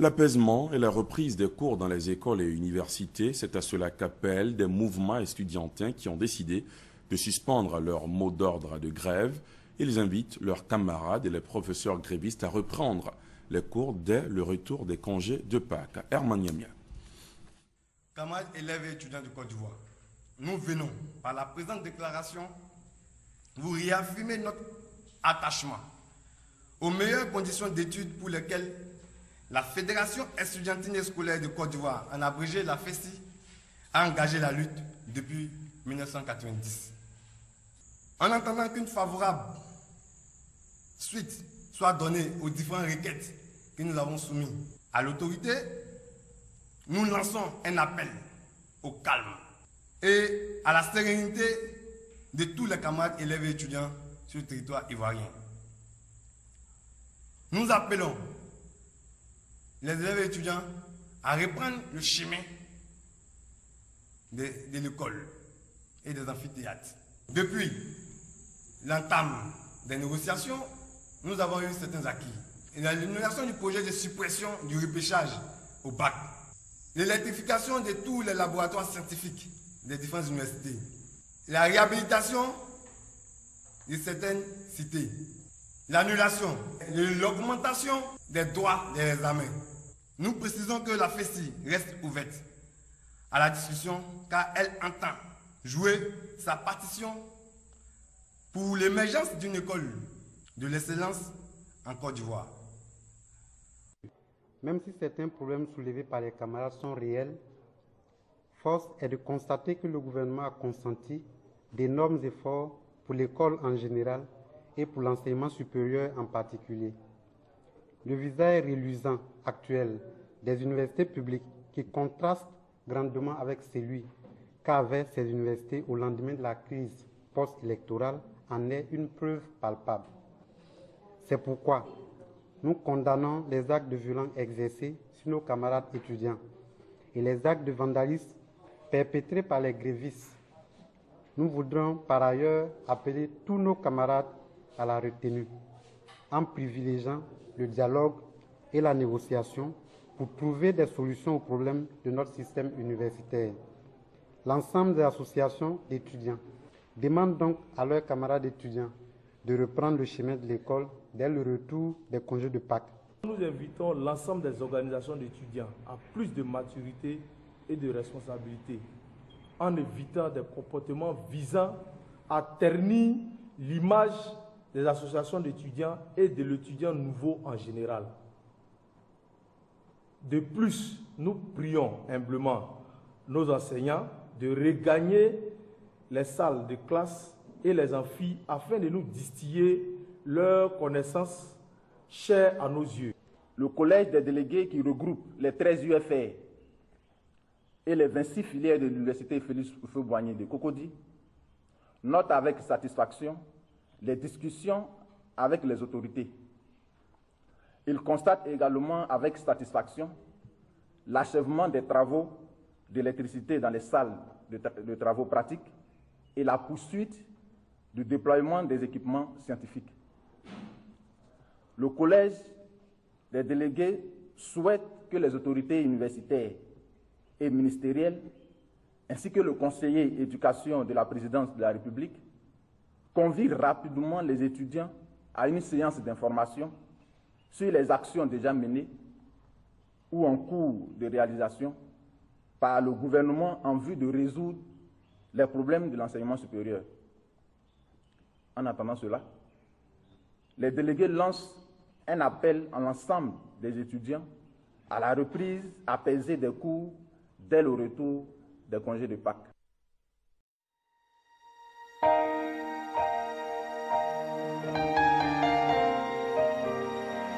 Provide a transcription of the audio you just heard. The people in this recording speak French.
L'apaisement et la reprise des cours dans les écoles et universités, c'est à cela qu'appellent des mouvements estudiantins qui ont décidé de suspendre leur mot d'ordre de grève. Ils invitent leurs camarades et les professeurs grévistes à reprendre les cours dès le retour des congés de Pâques. Herman Yamia. Camarades élèves et étudiants de Côte d'Ivoire, nous venons, par la présente déclaration, vous réaffirmer notre attachement aux meilleures conditions d'études pour lesquelles la Fédération estudiantine et scolaire de Côte d'Ivoire, en abrégé la FESI, a engagé la lutte depuis 1990. En attendant qu'une favorable suite soit donnée aux différentes requêtes que nous avons soumises à l'autorité, nous lançons un appel au calme et à la sérénité de tous les camarades élèves et étudiants sur le territoire ivoirien. Nous appelons les élèves et étudiants à reprendre le chemin de l'école et des amphithéâtres. Depuis l'entame des négociations, nous avons eu certains acquis. L'élimination du projet de suppression du repêchage au bac, l'électrification de tous les laboratoires scientifiques des différentes universités, la réhabilitation de certaines cités, l'annulation et l'augmentation des droits des examens. Nous précisons que la FESI reste ouverte à la discussion car elle entend jouer sa partition pour l'émergence d'une école de l'excellence en Côte d'Ivoire. Même si certains problèmes soulevés par les camarades sont réels, force est de constater que le gouvernement a consenti d'énormes efforts pour l'école en général et pour l'enseignement supérieur en particulier. Le visage reluisant actuel des universités publiques qui contraste grandement avec celui qu'avaient ces universités au lendemain de la crise post-électorale en est une preuve palpable. C'est pourquoi nous condamnons les actes de violence exercés sur nos camarades étudiants et les actes de vandalisme perpétrés par les grévistes. Nous voudrons par ailleurs appeler tous nos camarades à la retenue, en privilégiant le dialogue et la négociation pour trouver des solutions aux problèmes de notre système universitaire. L'ensemble des associations d'étudiants demandent donc à leurs camarades étudiants de reprendre le chemin de l'école dès le retour des congés de Pâques. Nous invitons l'ensemble des organisations d'étudiants à plus de maturité et de responsabilité, en évitant des comportements visant à ternir l'image des associations d'étudiants et de l'étudiant nouveau en général. De plus, nous prions humblement nos enseignants de regagner les salles de classe et les amphis afin de nous distiller leurs connaissances chères à nos yeux. Le collège des délégués qui regroupe les 13 UFR et les 26 filières de l'université Félix Houphouët-Boigny de Cocody note avec satisfaction les discussions avec les autorités. Il constate également avec satisfaction l'achèvement des travaux d'électricité dans les salles de travaux pratiques et la poursuite du déploiement des équipements scientifiques. Le collège des délégués souhaite que les autorités universitaires et ministérielles, ainsi que le conseiller éducation de la présidence de la République, convient rapidement les étudiants à une séance d'information sur les actions déjà menées ou en cours de réalisation par le gouvernement en vue de résoudre les problèmes de l'enseignement supérieur. En attendant cela, les délégués lancent un appel à l'ensemble des étudiants à la reprise apaisée des cours dès le retour des congés de Pâques.